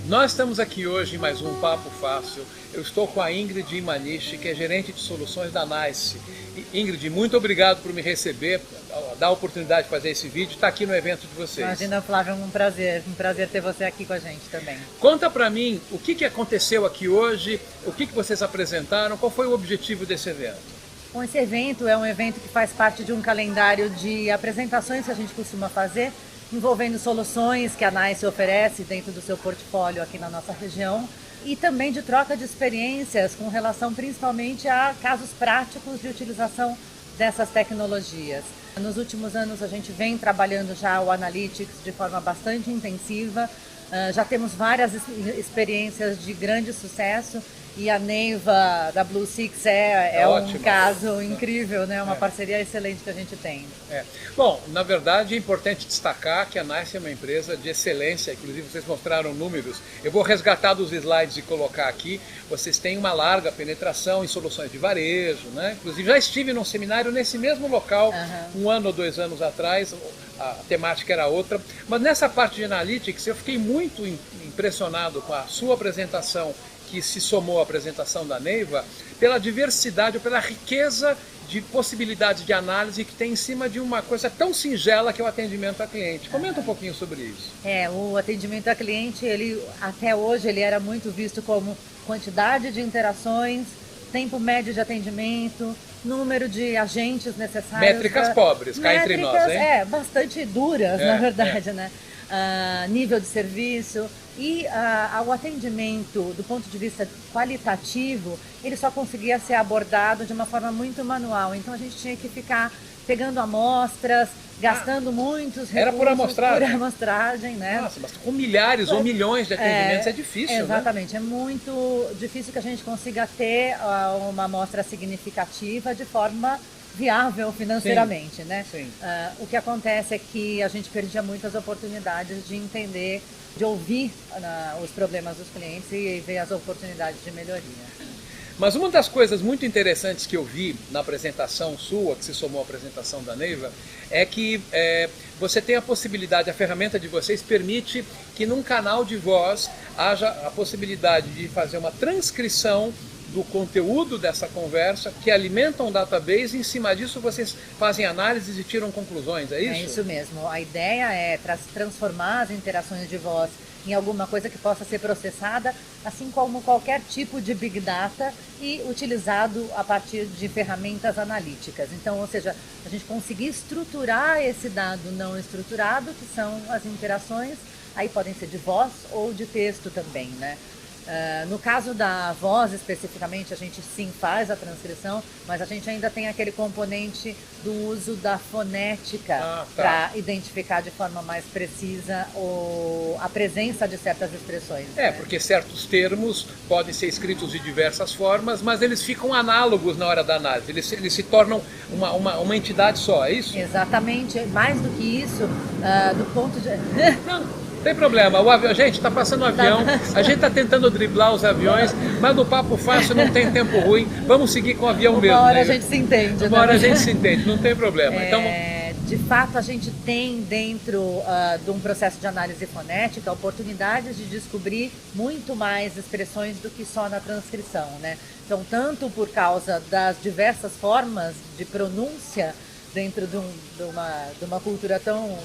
Nós estamos aqui hoje em mais um Papo Fácil. Eu estou com a Ingrid Imanishi, que é gerente de soluções da NICE. Ingrid, muito obrigado por me receber, dar a oportunidade de fazer esse vídeo, estar aqui no evento de vocês. Imagina, Flávio, um prazer ter você aqui com a gente também. Conta para mim o que aconteceu aqui hoje, o que vocês apresentaram, qual foi o objetivo desse evento? Bom, esse evento é um evento que faz parte de um calendário de apresentações que a gente costuma fazer, envolvendo soluções que a NICE oferece dentro do seu portfólio aqui na nossa região e também de troca de experiências com relação principalmente a casos práticos de utilização dessas tecnologias. Nos últimos anos a gente vem trabalhando já o Analytics de forma bastante intensiva, já temos várias experiências de grande sucesso e a Neiva da Blue Six é um caso incrível, né? Uma parceria excelente que a gente tem. Bom, na verdade é importante destacar que a NICE é uma empresa de excelência, inclusive vocês mostraram números, eu vou resgatar dos slides e colocar aqui, vocês têm uma larga penetração em soluções de varejo, né? Inclusive já estive num seminário nesse mesmo local, um ano ou 2 anos atrás, a temática era outra, mas nessa parte de Analytics eu fiquei muito impressionado com a sua apresentação, que se somou à apresentação da Neiva, pela diversidade, pela riqueza de possibilidades de análise que tem em cima de uma coisa tão singela que é o atendimento a cliente. Comenta um pouquinho sobre isso. O atendimento a cliente, até hoje, ele era muito visto como quantidade de interações, tempo médio de atendimento, número de agentes necessários. Métricas pobres, cá entre nós, hein? Bastante duras, na verdade, né? Nível de serviço e o atendimento do ponto de vista qualitativo, ele só conseguia ser abordado de uma forma muito manual, então a gente tinha que ficar pegando amostras, gastando muitos recursos. Era por amostragem? Por amostragem, né? Nossa, mas com milhares ou milhões de atendimentos é difícil, exatamente, né? É muito difícil que a gente consiga ter uma amostra significativa de forma viável financeiramente, sim, né? Sim. O que acontece é que a gente perdia muitas oportunidades de entender, de ouvir os problemas dos clientes e ver as oportunidades de melhoria. Mas uma das coisas muito interessantes que eu vi na apresentação sua, que se somou à apresentação da Neiva, é que você tem a possibilidade, a ferramenta de vocês permite que num canal de voz haja a possibilidade de fazer uma transcrição do conteúdo dessa conversa, que alimenta um database e em cima disso vocês fazem análises e tiram conclusões, é isso? É isso mesmo. A ideia é transformar as interações de voz em alguma coisa que possa ser processada, assim como qualquer tipo de Big Data e utilizado a partir de ferramentas analíticas. Então, ou seja, a gente conseguir estruturar esse dado não estruturado, que são as interações, aí podem ser de voz ou de texto também, né? No caso da voz especificamente, a gente sim faz a transcrição, mas a gente ainda tem aquele componente do uso da fonética para identificar de forma mais precisa a presença de certas expressões. Porque certos termos podem ser escritos de diversas formas, mas eles ficam análogos na hora da análise, eles se tornam uma entidade só, é isso? Exatamente, mais do que isso, do ponto de... Não tem problema, gente, está passando um avião, a gente está tentando driblar os aviões, mas no Papo Fácil não tem tempo ruim, vamos seguir com o avião mesmo. Uma hora a gente se entende. Uma hora a gente se entende, não tem problema. De fato, a gente tem dentro de um processo de análise fonética oportunidades de descobrir muito mais expressões do que só na transcrição, né? Então, tanto por causa das diversas formas de pronúncia dentro de uma cultura tão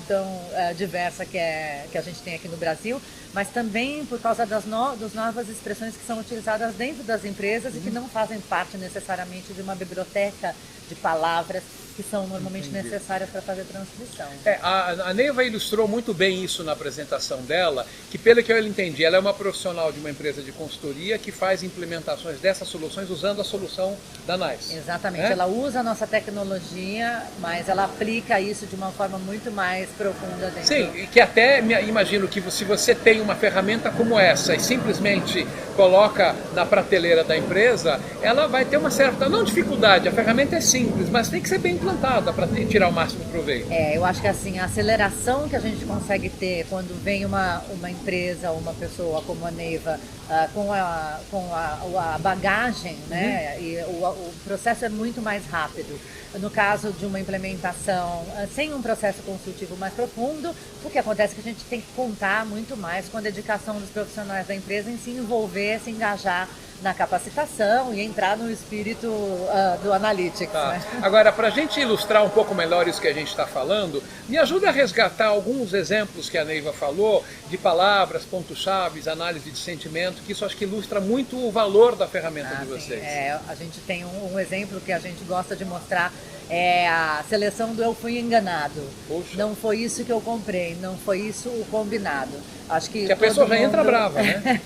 diversa que a gente tem aqui no Brasil, mas também por causa das novas expressões que são utilizadas dentro das empresas e que não fazem parte necessariamente de uma biblioteca de palavras que são normalmente necessárias para fazer transcrição. A Neiva ilustrou muito bem isso na apresentação dela, que pelo que eu entendi, ela é uma profissional de uma empresa de consultoria que faz implementações dessas soluções usando a solução da NICE. Exatamente, ela usa a nossa tecnologia, mas ela aplica isso de uma forma muito mais profunda dentro. Sim, e que até imagino que se você tem uma ferramenta como essa e simplesmente coloca na prateleira da empresa, ela vai ter uma certa, não dificuldade, a ferramenta é simples, mas tem que ser bem implantado, dá para tirar o máximo proveito. Eu acho que assim, a aceleração que a gente consegue ter quando vem uma empresa, uma pessoa como a Neiva, com a bagagem, né? E o processo é muito mais rápido. No caso de uma implementação sem um processo consultivo mais profundo, o que acontece é que a gente tem que contar muito mais com a dedicação dos profissionais da empresa em se envolver, se engajar na capacitação e entrar no espírito do Analytics. Tá. Né? Agora, para a gente ilustrar um pouco melhor isso que a gente está falando, me ajuda a resgatar alguns exemplos que a Neiva falou, de palavras, pontos-chave, análise de sentimento, que isso acho que ilustra muito o valor da ferramenta de vocês. A gente tem um exemplo que a gente gosta de mostrar, é a seleção do eu fui enganado. Poxa. Não foi isso que eu comprei, não foi isso o combinado. Acho que a pessoa já entra brava, né?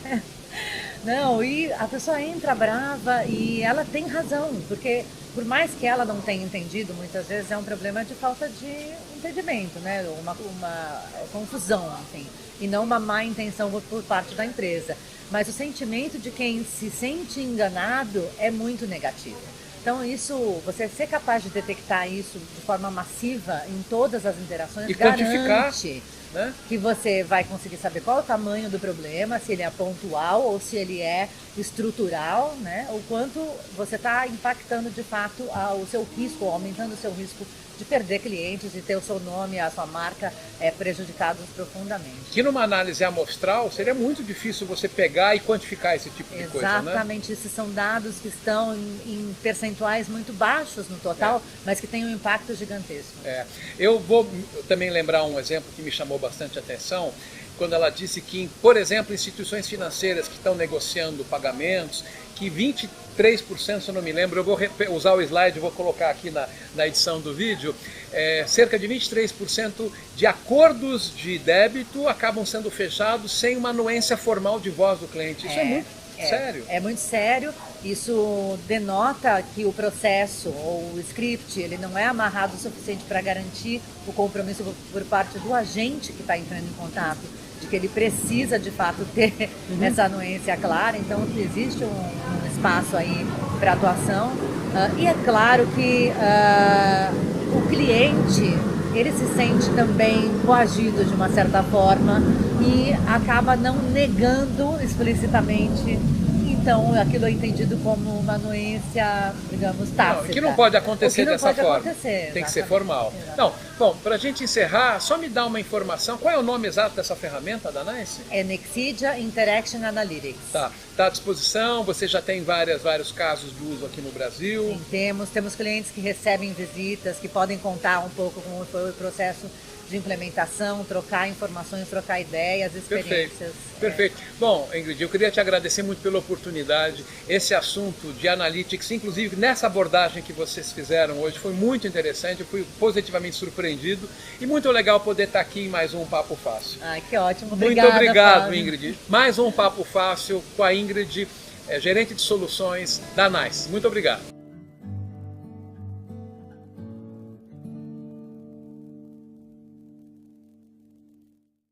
Não, e a pessoa entra brava e ela tem razão, porque por mais que ela não tenha entendido, muitas vezes é um problema de falta de entendimento, né? Uma confusão, enfim, e não uma má intenção por parte da empresa. Mas o sentimento de quem se sente enganado é muito negativo. Então isso, você ser capaz de detectar isso de forma massiva em todas as interações, e quantificar, né? Que você vai conseguir saber qual é o tamanho do problema, se ele é pontual ou se ele é estrutural, né? O quanto você está impactando de fato o seu risco, aumentando o seu risco de perder clientes e ter o seu nome, a sua marca prejudicados profundamente. Que numa análise amostral seria muito difícil você pegar e quantificar esse tipo de coisa, né? Exatamente, esses são dados que estão em percentuais muito baixos no total, mas que têm um impacto gigantesco. Eu vou também lembrar um exemplo que me chamou bastante atenção, quando ela disse que, por exemplo, instituições financeiras que estão negociando pagamentos, que 23%, se eu não me lembro, eu vou usar o slide, vou colocar aqui na edição do vídeo, cerca de 23% de acordos de débito acabam sendo fechados sem uma anuência formal de voz do cliente. Isso é muito sério. É muito sério. Isso denota que o processo ou o script ele não é amarrado o suficiente para garantir o compromisso por parte do agente que está entrando em contato, de que ele precisa de fato ter essa anuência clara. Então existe um espaço aí para atuação e é claro que o cliente ele se sente também coagido de uma certa forma e acaba não negando explicitamente. Então, aquilo é entendido como uma anuência, digamos, tácita. Que não pode acontecer dessa forma. Acontecer, tem que ser formal. Não, bom, para a gente encerrar, só me dá uma informação. Qual é o nome exato dessa ferramenta da NICE? É Nexidia Interaction Analytics. Tá à disposição, você já tem vários casos de uso aqui no Brasil? Sim, temos clientes que recebem visitas, que podem contar um pouco como foi o processo de implementação, trocar informações, trocar ideias, experiências. Perfeito. Bom, Ingrid, eu queria te agradecer muito pela oportunidade. Esse assunto de Analytics, inclusive nessa abordagem que vocês fizeram hoje, foi muito interessante. Eu fui positivamente surpreendido e muito legal poder estar aqui em mais um Papo Fácil. Ai, que ótimo. Obrigada, muito obrigado, Fábio. Ingrid. Mais um Papo Fácil com a Ingrid, gerente de soluções da NICE. Muito obrigado.